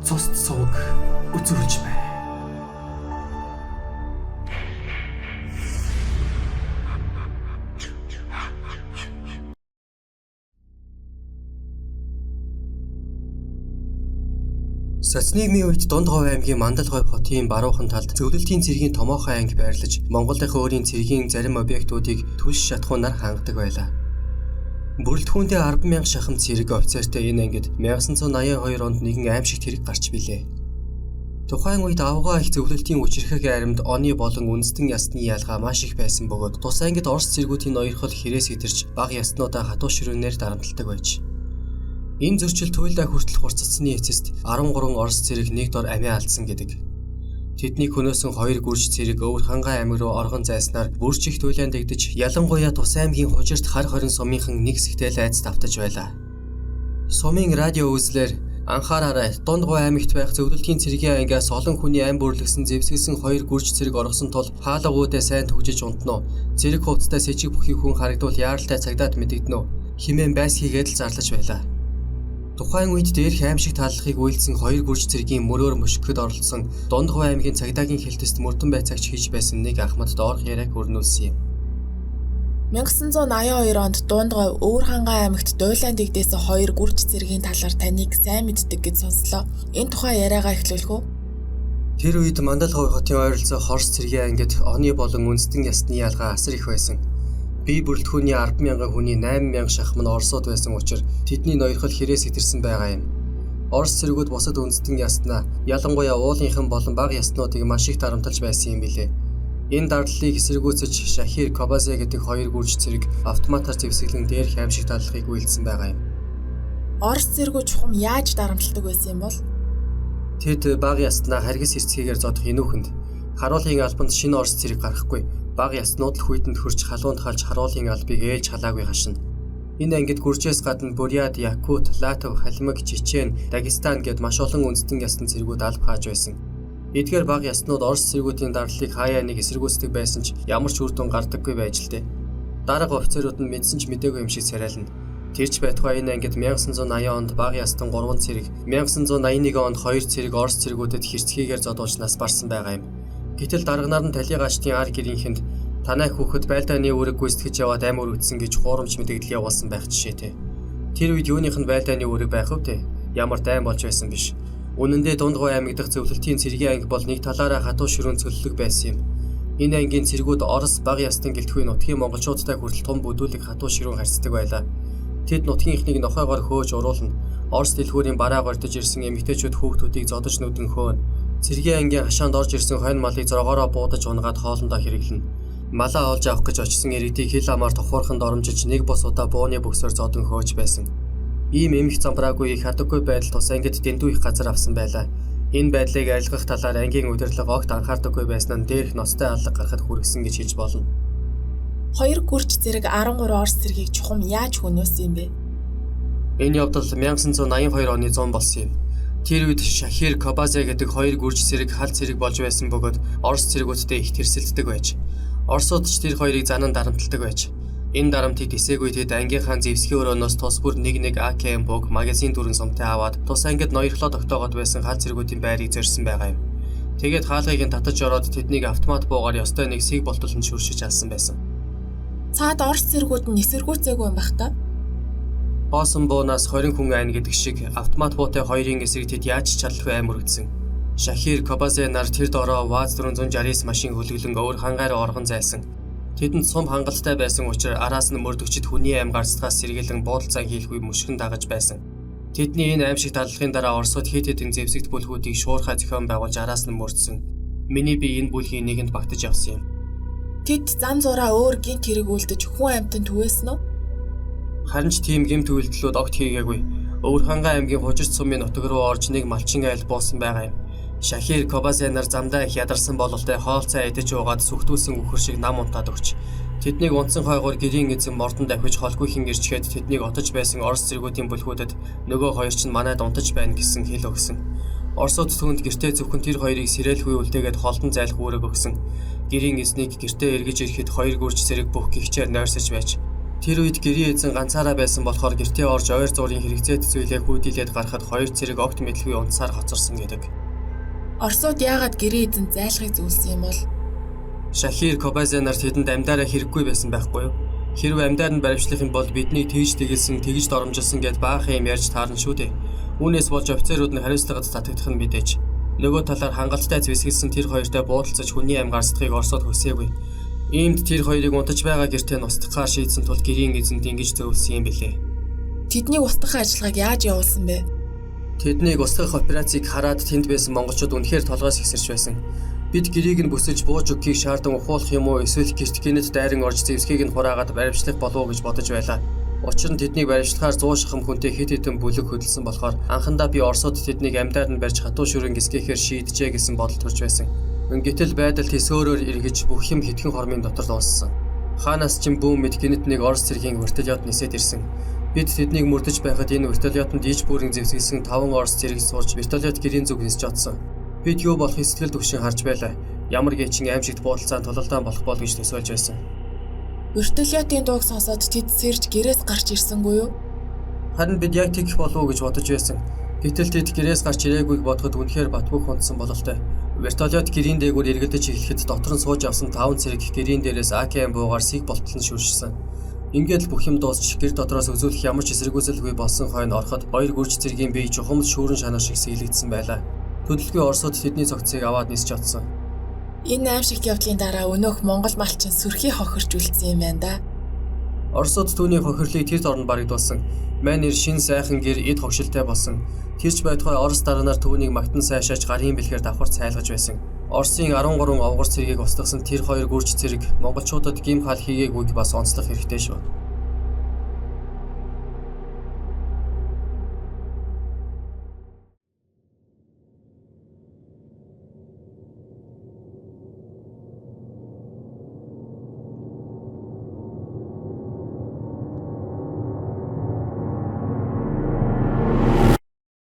цусд сувг үзүүлж бай. Социализмын үед Дундгов аймгийн Мандалговь хотын баруухан талд зөвлөлтийн цэргийн томоохон анги байрлаж Монголынхаа өөрийн цэргийн зарим объектуудыг түлш шатхуунаар хангадаг байлаа. Бүрэлдэхүүнтэй 10,000 шахам цэрэг офицертэй энэ ангид 1982 онд нэгэн аимшигт хэрэг гарч билээ. Тухайн үед авгаа их зөвлөлтийн үчирхэг айрамд оны болон үндэстэн ясны ялгаа маш их байсан бөгөөд тус ангид Орос цэргүүдийн ноёрхол хэрээс идэрч бага яснуудаа хатуу ширүүнээр дарамталдаг байж. Энэ зөрчил туйлдаа хүртэл хурцсны эцэст 13 Орос цэрэг нэг дор амиа алдсан гэдэг. Тэдний хөнөөсөн 2 гүрж цэрэг өвөр хангай аймаг руу оргон зайснаар бүрч их туйлаан дэгдэж ялангуяа Тус аймгийн хужирт хар хорин сумынхан нэг сэхтэл айц давтаж байлаа. Сумын радио үзлэр анхаараарай, Дундгов аймагт байх зөвлөлтийн цэргийн ангиас олон хүний ам бүрлэгсэн зэвсгэлсэн 2 гүрж цэрэг оргосон тул хаалгуудаа сайн түгжиж унтноо. Цэрэг хувцастай сэжиг бүхий хүн харагдвал яаралтай цагдаад мэдэгдэнэ. Химэн байс хийгээд л зарлаж байлаа. Тухайн үед дээрх аимшиг тааллахыг үйлдсэн 2 гүрж цэргийн мөрөөр мөшгөхөд оролцсон Дундгов аймгийн цагдаагийн хэлтэст мөрдөн байцаагч хийж байсан нэг ахмад доорх яриаг өрнүүлсэн юм. 1982 онд Дундгов өвөр хангай аймагт дуйлаан дэгдээсэн 2 гүрж цэргийн талаар таныг сайн мэддэг гэж сонслоо. Энэ тухай яриагаа эхлүүлэх үү? Тэр үед Мандалговь хотын ойролцоо Хорс цэргийн ангид оны болон үндэстэн ясны ялгаа асар их байсан. Бие бүрэлдэхүүний 10,000 хүний 8,000 шахам нь Оросууд байсан учраас тэдний ноёрхол хэрээс идэрсэн байгаа юм. Орос цэргүүд бусад үндэстэн яснаа, ялангуяа уулынхан болон бага яснуудыг маш их дарамталж байсан юм билээ. Энэ дардлыг эсэргүүцэж Шахир Кобазе гэдэг 2 гүрж цэрэг автоматар зэвсгэлэн дээрх аимшиг тааллахыг үйлдсэн байгаа юм. Орос цэргүүд чухам яаж дарамталдаг байсан юм бол? Тэд бага яснаа харгас эрцгээгээр зодох энүүхэнд харуулын албанд шинэ Орос цэрэг гарахгүй. Бага яснууд л хүйтэнд хөрч халуунд халж харуулын албыг ээлж халаагүй хашина. Энэ ангид гүржээс гадна Бурят, Якут, Латв, Халимаг, Чечен, Дагестан гэд маш олон үндэстэн ясны цэргүүд алба хааж байсан. Эдгээр бага яснууд Орос цэргүүдийн дарлыг хаяа нэг эсэргүүцдэг байсан ч ямар ч үр дүн гардаггүй байж л дээ. Дарга офицерууд нь мэдсэн ч мэдээгүй юм шиг царайлна. Тэрч байтугай энэ ангид 1980 онд бага ястан 3 цэрэг, 1981 онд 2 цэрэг Орос цэргүүдэд хэрцгийгээр зодуулж нас барсан байгаа юм. Гэтэл дарганаар нь талигаачдын ар гэрийнхэнд танай хүүхэд байлдааны үүрэг гүйцэтгэж яваад ам өргөдсөн гэж хуурамч мэдээлэл явуулсан байх жишээтэй. Тэр үед юуных нь байлдааны үүрэг байх вэ те? Ямар дайм болж байсан биш. Үнэн дээр Дундгов аймаг дахь зөвлөлтийн цэргийн анги бол нэг талаараа хатуу ширүүн цөллөг байсан юм. Энэ ангийн цэргүүд Орос бага ястан гэлтгүй нутгийн монголчуудтай хүртэл том бүдүүлэг хатуу ширүүн харьцдаг байлаа. Тэд нутгийнхнийг нохойгоор хөөж уруулна. Орос дэлгүүрийн бараа гордож ирсэн эмэгтэйчүүд хүүхдүүдийг зодож нүдэн хөөн. Цэргийн ангийн хашаанд орж ирсэн хонь малыг зоргоороо буудаж унгаад хоолндоо хэрэглэнэ. Малаа олж авах гэж очсон иргэдийг хил амаар тохуурханд оромжиж нэг бос удаа бууны бөксөөр зодон хөөж байсан. Ийм эмх замбраагүй их хадаггүй байдал тус ангид дэндүү их газар авсан байлаа. Энэ байдлыг арилгах талаар ангийн удирдлага огт анхаардаггүй байсан нь дээрх ностой алга гарахад хүргэсэн гэж хэлж болно. 2 гүрж цэрэг 13 Орос цэргийг чухам яаж хөнөөсөн юм бэ? Энэ явдал 1982 оны 100 болсон юм. Тэр үед Шахир Кобазе гэдэг 2 гүрж цэрэг хал цэрэг болж байсан бөгөөд Орос цэргүүдтэй их тэрсэлддэг байж. Оросууд ч тэр хоёрыг занан дарамталдаг байж. Энэ дарамтыг тисээгүй тэд ангийнхаа зэвсгийн өрөөнөөс тус бүр нэг АКМ бог магазин дүрэн сумтай аваад тус ангид ноёрхлоо тогтоогод байсан хал цэргүүдийн байрыг зорьсон байгаа юм. Тэгээд хаалгыг нь татаж ороод тэднийг автомат буугаар ёстой нэг сэг болтолд нь шүршиж алсан байсан. Цаад Орос цэргүүд нь эсэргүүцээгүй юм байх та? Боосон буунаас 20 хүн айна гэдэг шиг автомат буутай хоёрын эсрэг тэд яаж чадалгүй аим өргөдсөн. Шахир Кобазе нар тэр дороо ВАЗ 469 машин хөлөглөн өвөр хангайраа оргон зайсан. Тэдэнд сум хангалттай байсан учраас араас нь мөрдөгчд хүний аим гарцгаас сэргийлэн буудалцаа хийлгүй мөшгөн дагаж байсан. Тэдний энэ аимшиг таллахын дараа Оросууд хэд хэдэн зэвсэгт бүлгүүдийг шуурхай зохион байгуулж араас нь мөрдсөн. Миний би энэ бүлгийн нэгэнд багтаж явсан юм. Тэд зан зураа өөр гинт хэрэг үлдэж хүн амьтанд түгээсэн үү? Харин ч тийм гэмт үйлдэлүүд огт хийгээгүй. Өвөр хангай аймгийн хужирт сумын нутаг руу орж нэг малчин айл буусан байгаа юм. Шахир Кобазе нар замдаа их ядарсан бололтой хоолцоо идэж уугаад сүхтүүлсэн үхэр шиг нам унтаад өгч. Тэднийг унтсан хойгоор гэрийн эзэн мордон давхиж холгүйхэн ирчгээд тэднийг отож байсан Орос цэргүүдийн бүлгүүдэд нөгөө хоёр ч манайд унтаж байна гэсэн хэл өгсөн. Оросууд түүнд гэртээ зөвхөн тэр хоёрыг сэрээлгүй үлдээгээд холдон зайлах үүрэг өгсөн. Гэрийн эзнийг гэртээ эргэж ирэхэд 2 гүрж цэрэг бүх гихчээр нойрсож байж. Тэр үед гэрийн эзэн ганцаараа байсан болохоор гэртээ орж ойр зуурын хэрэгцээт зүйлээ хүүдилээд гарахад хоёр цэрэг огт мэдлгүй унтсаар хоцорсон гэдэг. Оросууд яагаад гэрийн эзэнд зайлшгүй зүйлсэн юм бол? Шахир Кобазенаар тэдэнд амьдараа хэрэггүй байсан байхгүй юу? Хэрвээ амьдаар нь баримтлах юм бол бидний тэгж тэгэлсэн, тэгж доромжилсан гэд баахан юм ярьж таарна шүү дээ. Үүнээс болж офицерууд нь хариуцлагад татагдах нь мэдээж. Нөгөө талаар хангалттай зэвсгэлсэн тэр хоёртой буудалцаж хүний амь гарсдгийг Оросод хүсээгүй. Иймд тэр хоёрыг унтаж байгаа гэртээ устгахаар шийдсэн тул гэрийн эзэнд ингэж зөвлөсөн юм билээ. Тэднийг устгах ажиллагааг яаж явуулсан бэ? Тэднийг устгах операцийг хараад тэнд байсан монголчууд үнэхээр толгоос ихсэрч байсан. Бид гэрийг нь бүсэлж бууж өгөхийг шаардсан ухуулах юм уу эсвэл гэрт гинэт дайран орж зэвсгийг нь хураагаад баримтлах болов уу гэж бодож байлаа. Учир нь тэднийг баримтлахаар 100 шахам хүнтэй хэд хэдэн бүлэг хөдөлсөн болохоор анхандаа би Оросууд тэднийг амьдаар нь барьж хатуу шүрэн гисгэхээр шийдэжээ гэсэн бодол төрж байсан. Гэтэл байдал төсөөрөөр эргэж бүх юм хэдхэн хормын дотор дууссан. Хаанаас ч бүүн мэд гинэт нэг Орос цэргийн вертолет нисээд ирсэн. Бид тэднийг мөрдөж байхад энэ вертолетод иж бүрэн зэвсгэлсэн 5 Орос цэрэг сурж вертолет гэрийн зүг нисж одсон. Бид юу болох сэтгэл төвшин харж байлаа. Ямар гээчин аимшигт буудалцаан тулалдаан болох бол гэж төсөөлж байсан. Вертолетын дууг сонсоод тэд сэрж гэрээс гарч ирсэнгүй юу? Харин бид яг тэгэх болов уу гэж бодож байсан. Гэтэл тэд гэрээс гарч ирээгүй бодоход үнэхээр батбөх унтсан бололтой. Вертолет гэрийн дээгүүр эргэлдэж эхлэхэд дотор нь сууж авсан 5 цэрэг гэрийн дээрээс АКМ буугаар сиг болтол нь шүршсэн. Ингээд л бүх юм дуусч гэр дотроос үзүүлэх ямар ч эсэргүүцэлгүй болсон хойно ороход хоёр гүрж цэргийн бие чухамд шүүрэн шанаа шиг сэлгдсэн байлаа. Төдөлгүй Оросууд тэдний цогцыг аваад нисч чадсан. Энэ аимшигт явдлын дараа өнөөх Монгол малчин сүрхий хохирч үлдсэн юм байна да. Оросууд түүний хохирлыг тэр дорн барагдуулсан. Мань нэр шин сайхан гэр эд хогшилтай болсон. Тэрч байтугай Орос дарганаар түүнийг магтан сайшааж гарын бэлхээр давхар цайлгаж байсан. Оросын 13 овгор цэргийг устгасан тэр хоёр гүрж цэрэг монголчуудад гим хал хийгээгүйг бас онцлох хэрэгтэй шүү.